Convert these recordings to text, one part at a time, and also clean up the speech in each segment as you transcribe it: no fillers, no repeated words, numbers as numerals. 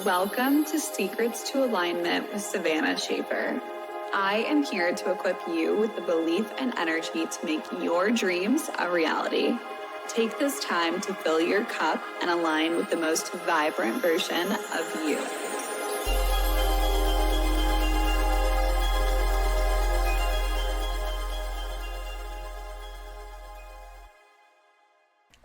Welcome to Secrets to Alignment with Savannah Schaffer. I am here to equip you with the belief and energy to make your dreams a reality. Take this time to fill your cup and align with the most vibrant version of you.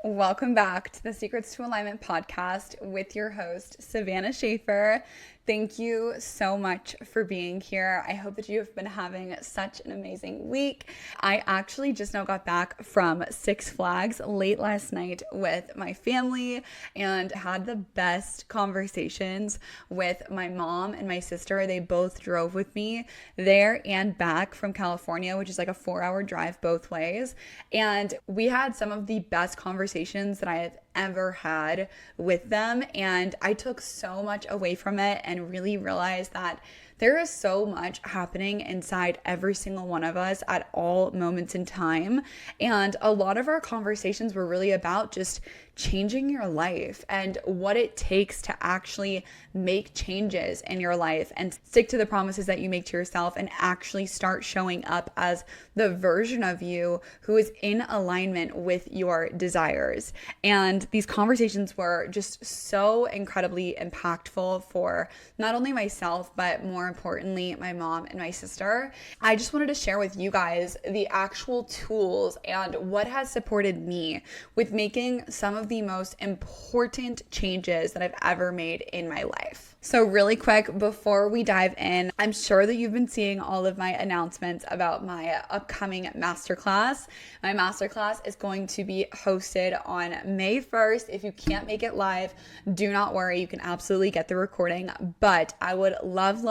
Welcome back to the Secrets to Alignment podcast with your host, Savannah Schaffer. Thank you so much for being here. I hope that you have been having such an amazing week. I actually just now got back from Six Flags late last night with my family and had the best conversations with my mom and my sister. They both drove with me there and back from California, which is like a 4-hour drive both ways. And we had some of the best conversations that I have ever had with them, and I took so much away from it and really realized that there is so much happening inside every single one of us at all moments in time. And a lot of our conversations were really about just changing your life and what it takes to actually make changes in your life and stick to the promises that you make to yourself and actually start showing up as the version of you who is in alignment with your desires. And these conversations were just so incredibly impactful for not only myself, but more importantly, my mom and my sister. I just wanted to share with you guys the actual tools and what has supported me with making some of the most important changes that I've ever made in my life. So really quick, before we dive in, I'm sure that you've been seeing all of my announcements about my upcoming masterclass. My masterclass is going to be hosted on May 1st. If you can't make it live, do not worry. You can absolutely get the recording, but I would love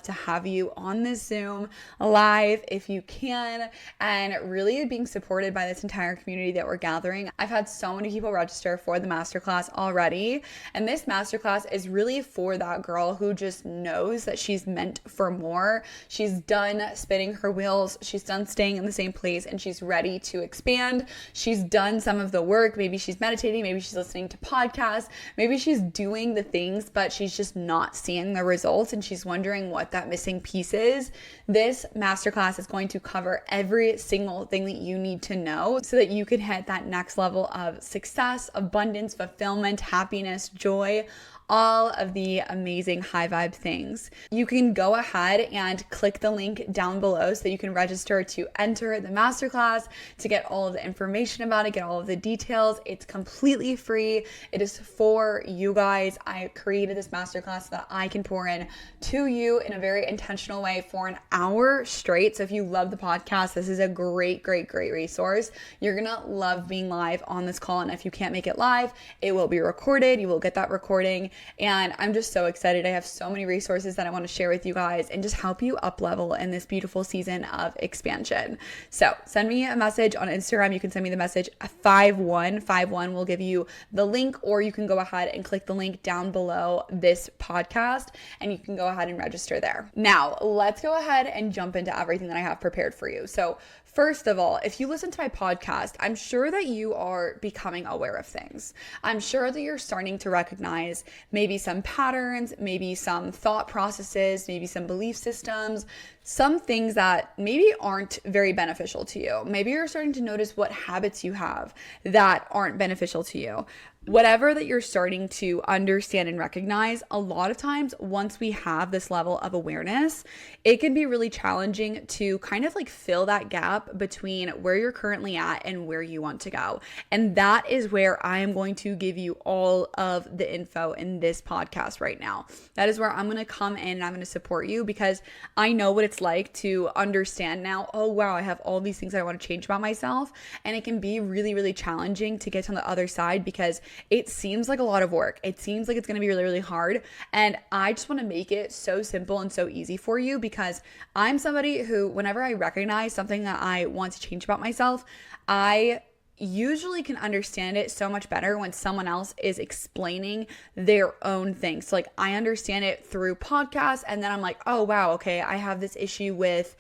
to have you on this Zoom live if you can, and really being supported by this entire community that we're gathering. I've had so many people register for the masterclass already, and this masterclass is really for that girl who just knows that she's meant for more. She's done spinning her wheels. She's done staying in the same place, and she's ready to expand. She's done some of the work. Maybe she's meditating. Maybe she's listening to podcasts. Maybe she's doing the things, but she's just not seeing the results, and she's wondering what that missing piece is. This masterclass is going to cover every single thing that you need to know so that you can hit that next level of success, abundance, fulfillment, happiness, joy, all of the amazing high vibe things. You can go ahead and click the link down below so that you can register to enter the masterclass, to get all of the information about it, get all of the details. It's completely free. It is for you guys. I created this masterclass so that I can pour in to you in a very intentional way for an hour straight. So if you love the podcast, this is a great resource. You're gonna love being live on this call. And if you can't make it live, it will be recorded. You will get that recording. And I'm just so excited. I have so many resources that I want to share with you guys and just help you up level in this beautiful season of expansion. So send me a message on Instagram. You can send me the message 5151 will give you the link, or you can go ahead and click the link down below this podcast and you can go ahead and register there. Now, let's go ahead and jump into everything that I have prepared for you. So first of all, if you listen to my podcast, I'm sure that you are becoming aware of things. I'm sure that you're starting to recognize maybe some patterns, maybe some thought processes, maybe some belief systems, some things that maybe aren't very beneficial to you. Maybe you're starting to notice what habits you have that aren't beneficial to you. Whatever that you're starting to understand and recognize, a lot of times once we have this level of awareness, it can be really challenging to kind of like fill that gap between where you're currently at and where you want to go. And that is where I am going to give you all of the info in this podcast right now. That is where I'm going to come in and I'm going to support you, because I know what it's like to understand now, oh wow, I have all these things I want to change about myself. And it can be really challenging to get on the other side because it seems like a lot of work. It seems like it's going to be really hard. And I just want to make it so simple and so easy for you, because I'm somebody who, whenever I recognize something that I want to change about myself, I usually can understand it so much better when someone else is explaining their own thing. So like I understand it through podcasts, and then I'm like, oh wow, okay, I have this issue with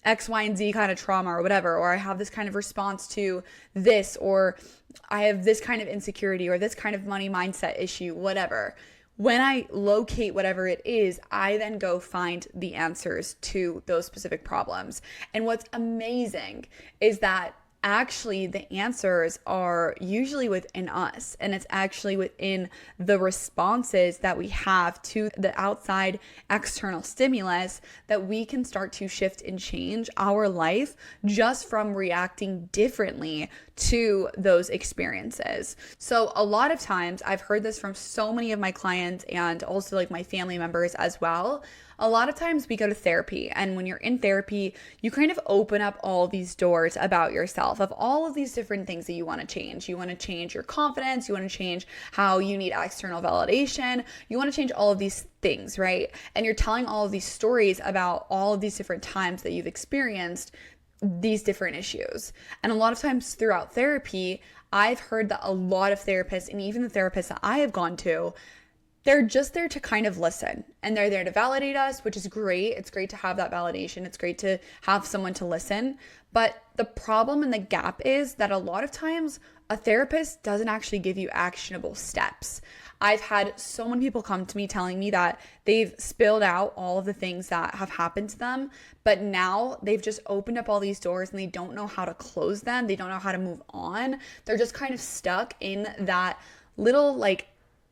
X, Y, and Z kind of trauma or whatever, or I have this kind of response to this, or I have this kind of insecurity or this kind of money mindset issue, whatever. when I locate whatever it is, I then go find the answers to those specific problems. And what's amazing is that actually the answers are usually within us, and it's actually within the responses that we have to the outside external stimulus that we can start to shift and change our life just from reacting differently to those experiences. So a lot of times I've heard this from so many of my clients and also like my family members as well. A lot of times we go to therapy, and when you're in therapy, you kind of open up all these doors about yourself of all of these different things that you want to change. You want to change your confidence. You want to change how you need external validation. You want to change all of these things, right? And you're telling all of these stories about all of these different times that you've experienced these different issues. And a lot of times throughout therapy, I've heard that a lot of therapists, and even the therapists that I have gone to, they're just there to kind of listen, and they're there to validate us, which is great. It's great to have that validation. It's great to have someone to listen. But the problem and the gap is that a lot of times a therapist doesn't actually give you actionable steps. I've had so many people come to me telling me that they've spilled out all of the things that have happened to them, but now they've just opened up all these doors and they don't know how to close them. They don't know how to move on. They're just kind of stuck in that little like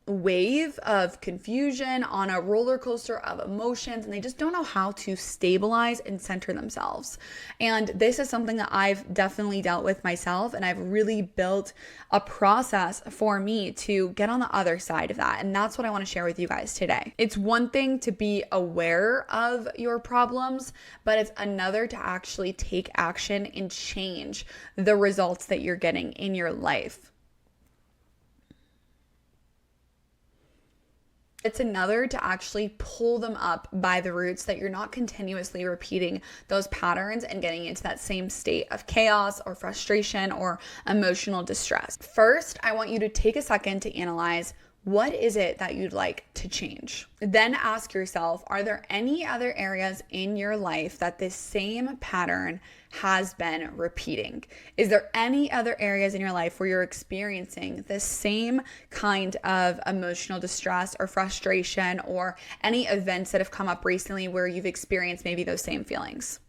wave of confusion on a roller coaster of emotions, and they just don't know how to stabilize and center themselves. And this is something that I've definitely dealt with myself, and I've really built a process for me to get on the other side of that. And that's what I want to share with you guys today. It's one thing to be aware of your problems, but it's another to actually take action and change the results that you're getting in your life. It's another to actually pull them up by the roots, that you're not continuously repeating those patterns and getting into that same state of chaos or frustration or emotional distress. First, I want you to take a second to analyze, what is it that you'd like to change? Then ask yourself, are there any other areas in your life that this same pattern has been repeating? Is there any other areas in your life where you're experiencing the same kind of emotional distress or frustration, or any events that have come up recently where you've experienced maybe those same feelings?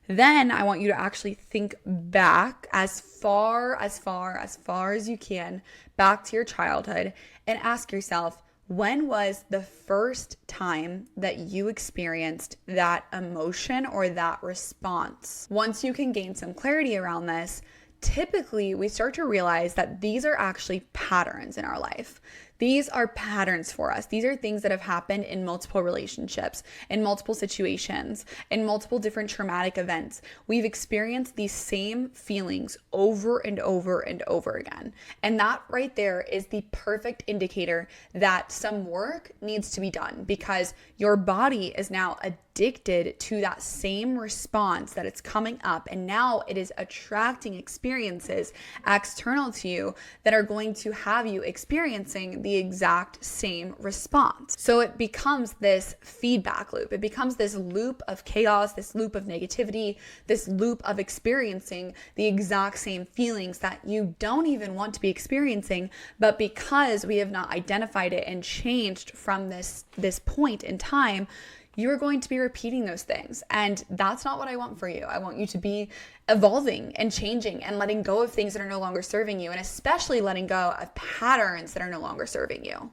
Then I want you to actually think back as far as you can, back to your childhood, and ask yourself, when was the first time that you experienced that emotion or that response? Once you can gain some clarity around this, typically we start to realize that these are actually patterns in our life. These are patterns for us. These are things that have happened in multiple relationships, in multiple situations, in multiple different traumatic events. We've experienced these same feelings over and over and over again. And that right there is the perfect indicator that some work needs to be done, because your body is now addicted to that same response that it's coming up, and now it is attracting experiences external to you that are going to have you experiencing the exact same response. So it becomes this feedback loop. It becomes this loop of chaos, this loop of negativity, this loop of experiencing the exact same feelings that you don't even want to be experiencing, but because we have not identified it and changed from this point in time, you are going to be repeating those things. And that's not what I want for you. I want you to be evolving and changing and letting go of things that are no longer serving you, and especially letting go of patterns that are no longer serving you.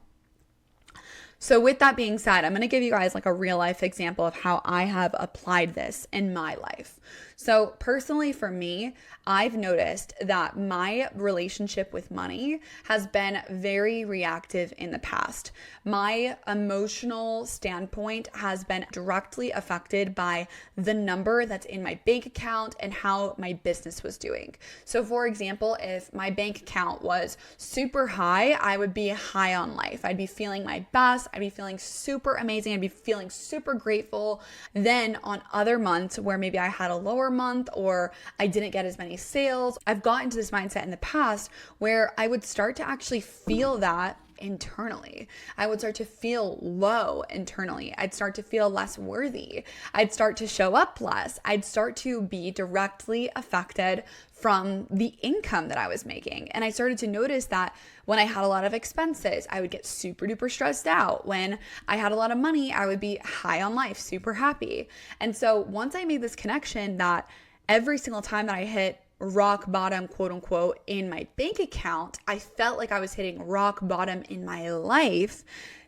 So with that being said, I'm going to give you guys like a real life example of how I have applied this in my life. So personally for me, I've noticed that my relationship with money has been very reactive in the past. My emotional standpoint has been directly affected by the number that's in my bank account and how my business was doing. So for example, if my bank account was super high, I would be high on life. I'd be feeling my best. I'd be feeling super amazing. I'd be feeling super grateful. Then on other months where maybe I had a lower month or I didn't get as many sales, I've gotten to this mindset in the past where I would start to actually feel that internally. I would start to feel low internally. I'd start to feel less worthy. I'd start to show up less. I'd start to be directly affected from the income that I was making. And I started to notice that when I had a lot of expenses, I would get super duper stressed out. When I had a lot of money, I would be high on life, super happy. And so once I made this connection that every single time that I hit rock bottom, quote unquote, in my bank account, I felt like I was hitting rock bottom in my life.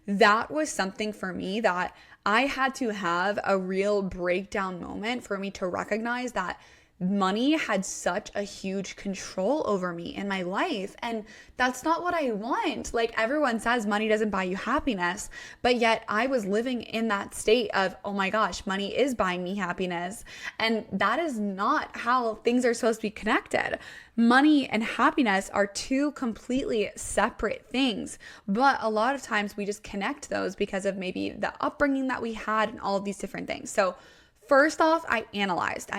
That was something for me that I had to have a real breakdown moment for me to recognize that money had such a huge control over me in my life. And that's not what I want. Like, everyone says money doesn't buy you happiness, but yet I was living in that state of, oh my gosh, money is buying me happiness. And that is not how things are supposed to be connected. Money and happiness are two completely separate things, but a lot of times we just connect those because of maybe the upbringing that we had and all of these different things. So first off, I analyzed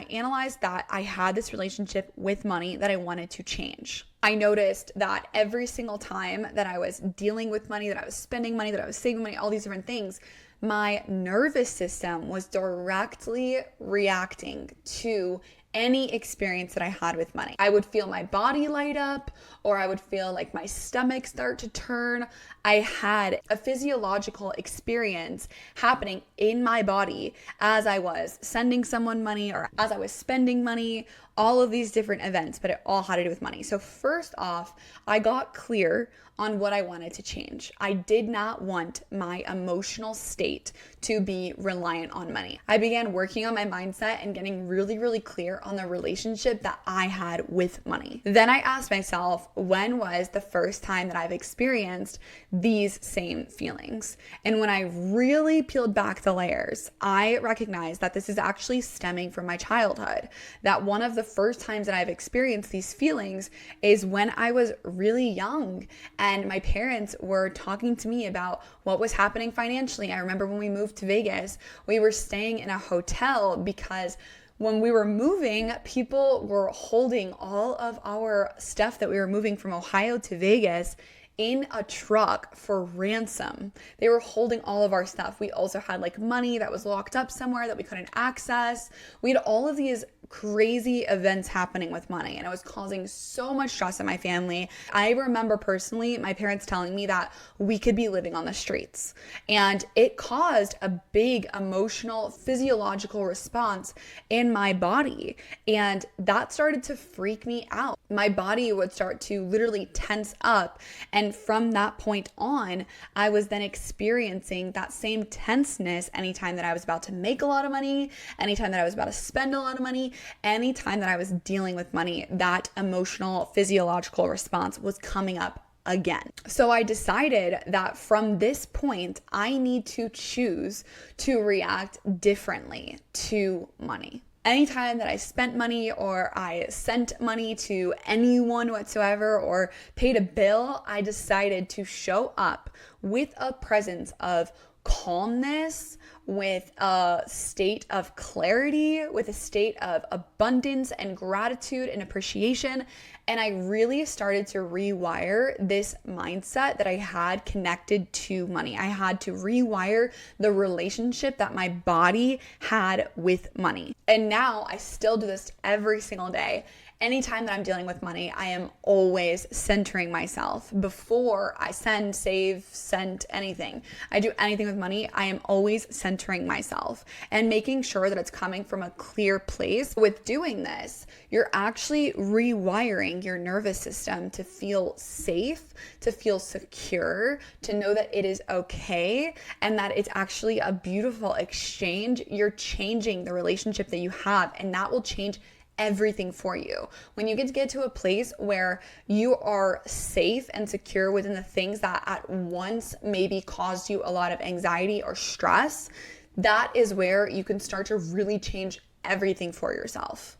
that I had this relationship with money that I wanted to change. I noticed that every single time that I was dealing with money, that I was spending money, that I was saving money, all these different things, my nervous system was directly reacting to any experience that I had with money. I would feel my body light up, or I would feel like my stomach start to turn. I had a physiological experience happening in my body as I was sending someone money or as I was spending money, all of these different events, but it all had to do with money. So first off, I got clear on what I wanted to change. I did not want my emotional state to be reliant on money. I began working on my mindset and getting really, really clear on the relationship that I had with money. Then I asked myself, when was the first time that I've experienced these same feelings? And when I really peeled back the layers, I recognized that this is actually stemming from my childhood. That one of the first times that I've experienced these feelings is when I was really young and my parents were talking to me about what was happening financially. I remember when we moved to Vegas, we were staying in a hotel because when we were moving, people were holding all of our stuff that we were moving from Ohio to Vegas in a truck for ransom. They were holding all of our stuff. We also had like money that was locked up somewhere that we couldn't access. We had all of these crazy events happening with money, and it was causing so much stress in my family. I remember personally my parents telling me that we could be living on the streets, and it caused a big emotional, physiological response in my body, and that started to freak me out. My body would start to literally tense up, and from that point on, I was then experiencing that same tenseness anytime that I was about to make a lot of money, anytime that I was about to spend a lot of money, anytime that I was dealing with money. That emotional, physiological response was coming up again. So I decided that from this point, I need to choose to react differently to money. Anytime that I spent money or I sent money to anyone whatsoever or paid a bill, I decided to show up with a presence of calmness, with a state of clarity, with a state of abundance and gratitude and appreciation. And I really started to rewire this mindset that I had connected to money. I had to rewire the relationship that my body had with money. And now I still do this every single day. Anytime that I'm dealing with money, I am always centering myself. Before I send, save, send anything, I do anything with money, I am always centering myself and making sure that it's coming from a clear place. With doing this, you're actually rewiring your nervous system to feel safe, to feel secure, to know that it is okay, and that it's actually a beautiful exchange. You're changing the relationship that you have, and that will change everything for you. When you get to a place where you are safe and secure within the things that at once maybe caused you a lot of anxiety or stress, that is where you can start to really change everything for yourself.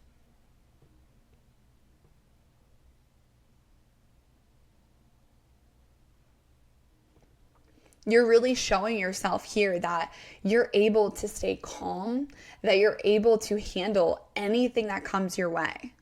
You're really showing yourself here that you're able to stay calm, that you're able to handle anything that comes your way.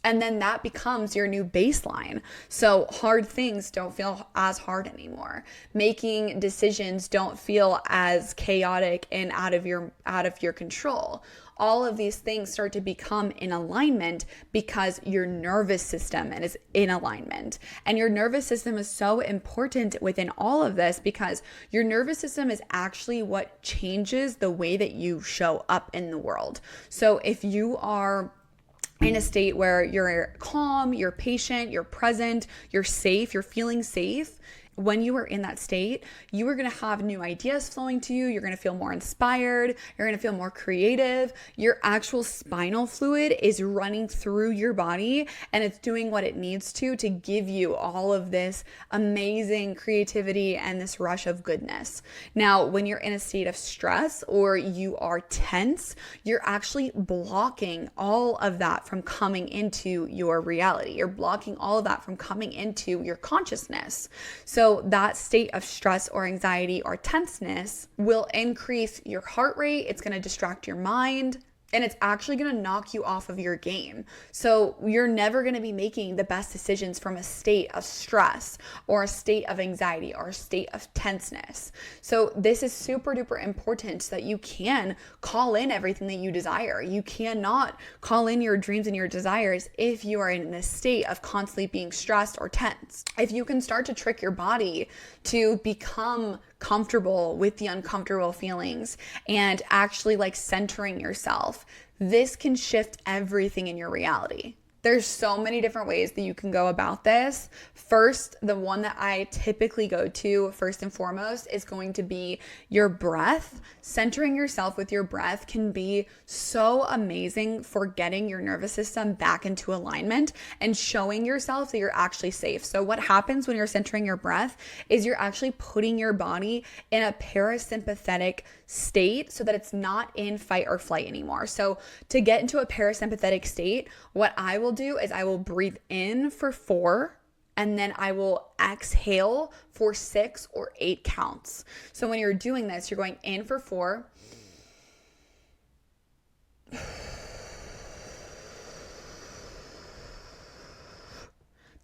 And then that becomes your new baseline. So hard things don't feel as hard anymore. Making decisions don't feel as chaotic and out of your control. All of these things start to become in alignment because your nervous system is in alignment. And your nervous system is so important within all of this because your nervous system is actually what changes the way that you show up in the world. So if you are in a state where you're calm, you're patient, you're present, you're safe, you're feeling safe, when you are in that state, you are going to have new ideas flowing to you. You're going to feel more inspired. You're going to feel more creative. Your actual spinal fluid is running through your body and it's doing what it needs to give you all of this amazing creativity and this rush of goodness. Now, when you're in a state of stress or you are tense, you're actually blocking all of that from coming into your reality. You're blocking all of that from coming into your consciousness. So that state of stress or anxiety or tenseness will increase your heart rate. It's going to distract your mind. And it's actually going to knock you off of your game. So you're never going to be making the best decisions from a state of stress or a state of anxiety or a state of tenseness. So this is super duper important so that you can call in everything that you desire. You cannot call in your dreams and your desires if you are in this state of constantly being stressed or tense. If you can start to trick your body to become comfortable with the uncomfortable feelings and actually centering yourself, this can shift everything in your reality. There's so many different ways that you can go about this. First, the one that I typically go to first and foremost is going to be your breath. Centering yourself with your breath can be so amazing for getting your nervous system back into alignment and showing yourself that you're actually safe. So what happens when you're centering your breath is you're actually putting your body in a parasympathetic state so that it's not in fight or flight anymore. So to get into a parasympathetic state, what I will do is I will breathe in for 4 and then I will exhale for 6 or 8 counts. So when you're doing this, you're going in for 4.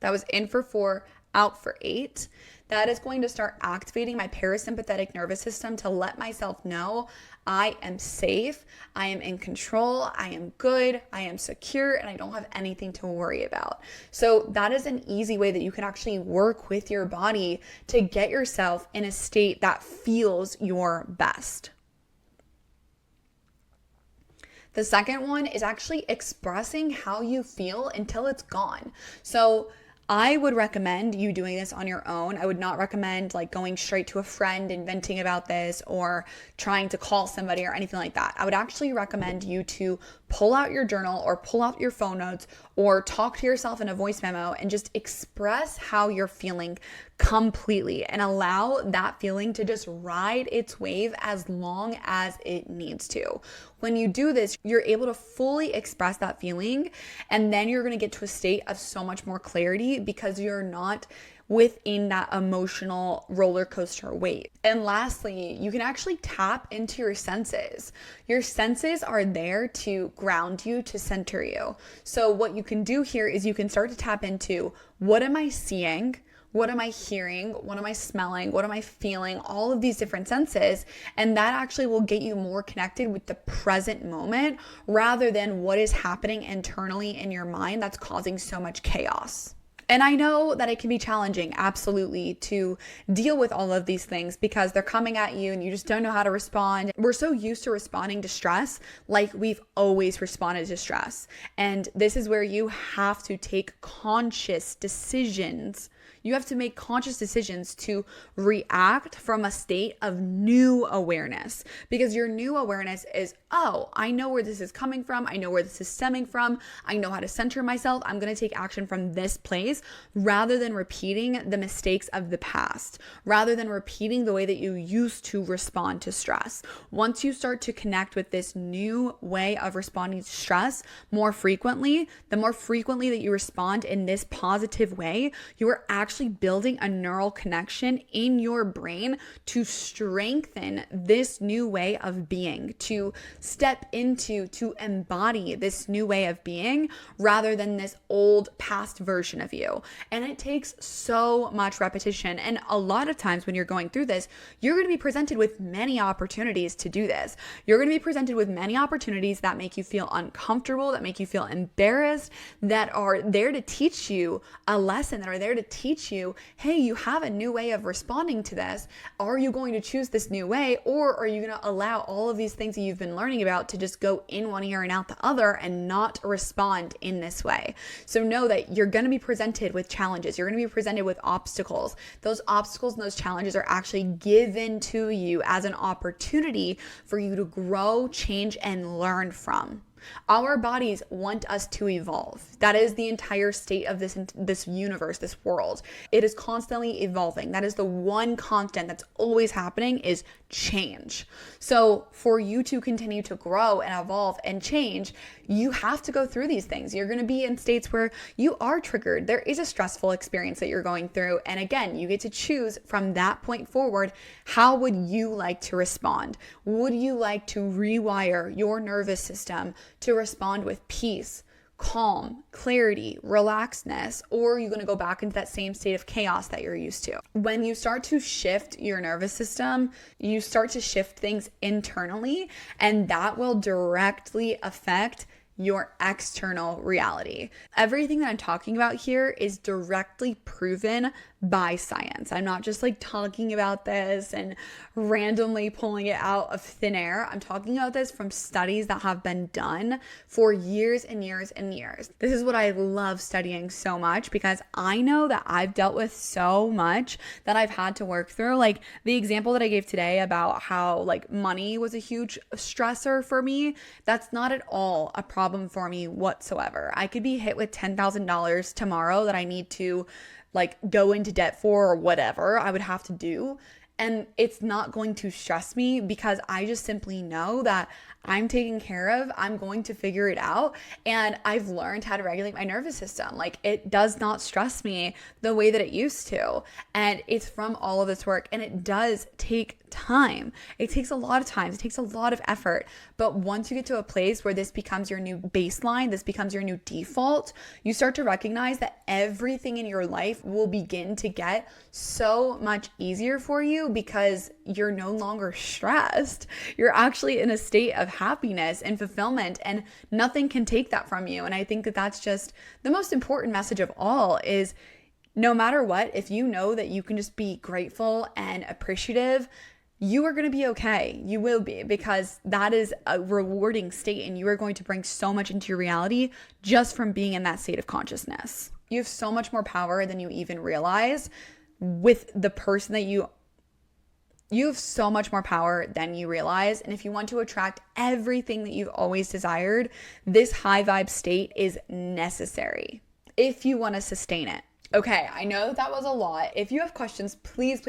That was in for 4, out for 8. That is going to start activating my parasympathetic nervous system to let myself know I am safe, I am in control, I am good, I am secure, and I don't have anything to worry about. So that is an easy way that you can actually work with your body to get yourself in a state that feels your best. The second one is actually expressing how you feel until it's gone. So I would recommend you doing this on your own. I would not recommend going straight to a friend and venting about this or trying to call somebody or anything like that. I would actually recommend you to pull out your journal or pull out your phone notes or talk to yourself in a voice memo and just express how you're feeling completely and allow that feeling to just ride its wave as long as it needs to. When you do this, you're able to fully express that feeling, and then you're going to get to a state of so much more clarity because you're not within that emotional roller coaster wave. And lastly, you can actually tap into your senses. Your senses are there to ground you, to center you. So what you can do here is you can start to tap into, what am I seeing? What am I hearing? What am I smelling? What am I feeling? All of these different senses. And that actually will get you more connected with the present moment rather than what is happening internally in your mind that's causing so much chaos. And I know that it can be challenging, absolutely, to deal with all of these things because they're coming at you and you just don't know how to respond. We're so used to responding to stress like we've always responded to stress. And this is where you have to take conscious decisions. You have to make conscious decisions to react from a state of new awareness, because your new awareness is, oh, I know where this is coming from. I know where this is stemming from. I know how to center myself. I'm going to take action from this place rather than repeating the mistakes of the past, rather than repeating the way that you used to respond to stress. Once you start to connect with this new way of responding to stress more frequently, the more frequently that you respond in this positive way, you are actually building a neural connection in your brain to strengthen this new way of being, to step into to embody this new way of being rather than this old past version of you. And it takes so much repetition. And a lot of times when you're going through this, you're going to be presented with many opportunities to do this. You're going to be presented with many opportunities that make you feel uncomfortable, that make you feel embarrassed, that are there to teach you a lesson, that are there to teach you, hey, you have a new way of responding to this. Are you going to choose this new way, or are you going to allow all of these things that you've been learning about to just go in one ear and out the other and not respond in this way? So know that you're going to be presented with challenges. You're going to be presented with obstacles. Those obstacles and those challenges are actually given to you as an opportunity for you to grow, change, and learn from. Our bodies want us to evolve. That is the entire state of this universe, this world. It is constantly evolving. That is the one constant that's always happening, is change. So for you to continue to grow and evolve and change, you have to go through these things. You're going to be in states where you are triggered. There is a stressful experience that you're going through. And again, you get to choose from that point forward, how would you like to respond? Would you like to rewire your nervous system to respond with peace, calm, clarity, relaxedness, or are you going to go back into that same state of chaos that you're used to? When you start to shift your nervous system, you start to shift things internally, and that will directly affect your external reality. Everything that I'm talking about here is directly proven by science. I'm not just like talking about this and randomly pulling it out of thin air. I'm talking about this from studies that have been done for years and years and years. This is what I love studying so much, because I know that I've dealt with so much that I've had to work through. Like the example that I gave today about how like money was a huge stressor for me, that's not at all a problem for me whatsoever. I could be hit with $10,000 tomorrow that I need to like go into debt for, or whatever I would have to do. And it's not going to stress me, because I just simply know that I'm taken care of. I'm going to figure it out. And I've learned how to regulate my nervous system. Like it does not stress me the way that it used to. And it's from all of this work. And it does take time. It takes a lot of time. It takes a lot of effort. But once you get to a place where this becomes your new baseline, this becomes your new default, you start to recognize that everything in your life will begin to get so much easier for you, because you're no longer stressed. You're actually in a state of happiness and fulfillment, and nothing can take that from you. And I think that that's just the most important message of all, is no matter what, if you know that you can just be grateful and appreciative, you are going to be okay. You will be, because that is a rewarding state, and you are going to bring so much into your reality just from being in that state of consciousness. You have so much more power than you even realize with the person that you have so much more power than you realize. And if you want to attract everything that you've always desired, this high vibe state is necessary if you want to sustain it. Okay, I know that was a lot. If you have questions, please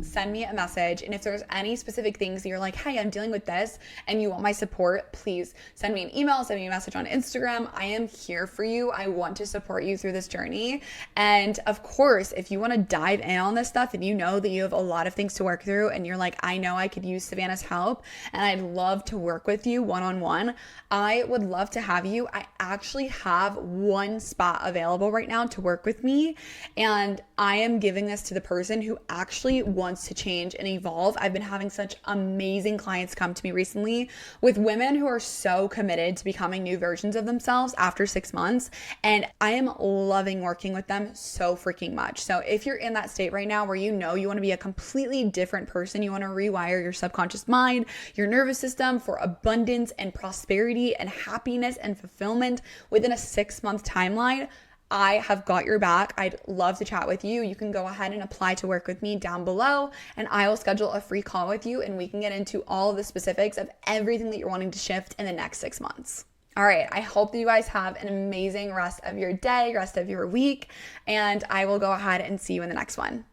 send me a message. And if there's any specific things that you're like, hey, I'm dealing with this and you want my support, please send me an email, send me a message on Instagram. I am here for you. I want to support you through this journey. And of course, if you want to dive in on this stuff and you know that you have a lot of things to work through and you're like, I know I could use Savannah's help and I'd love to work with you one-on-one, I would love to have you. I actually have one spot available right now to work with me. And I am giving this to the person who actually wants to change and evolve. I've been having such amazing clients come to me recently with women who are so committed to becoming new versions of themselves after 6 months. And I am loving working with them so freaking much. So if you're in that state right now where you know you want to be a completely different person, you want to rewire your subconscious mind, your nervous system for abundance and prosperity and happiness and fulfillment within a 6-month timeline, I have got your back. I'd love to chat with you. You can go ahead and apply to work with me down below, and I will schedule a free call with you, and we can get into all of the specifics of everything that you're wanting to shift in the next 6 months. All right, I hope that you guys have an amazing rest of your day, rest of your week, and I will go ahead and see you in the next one.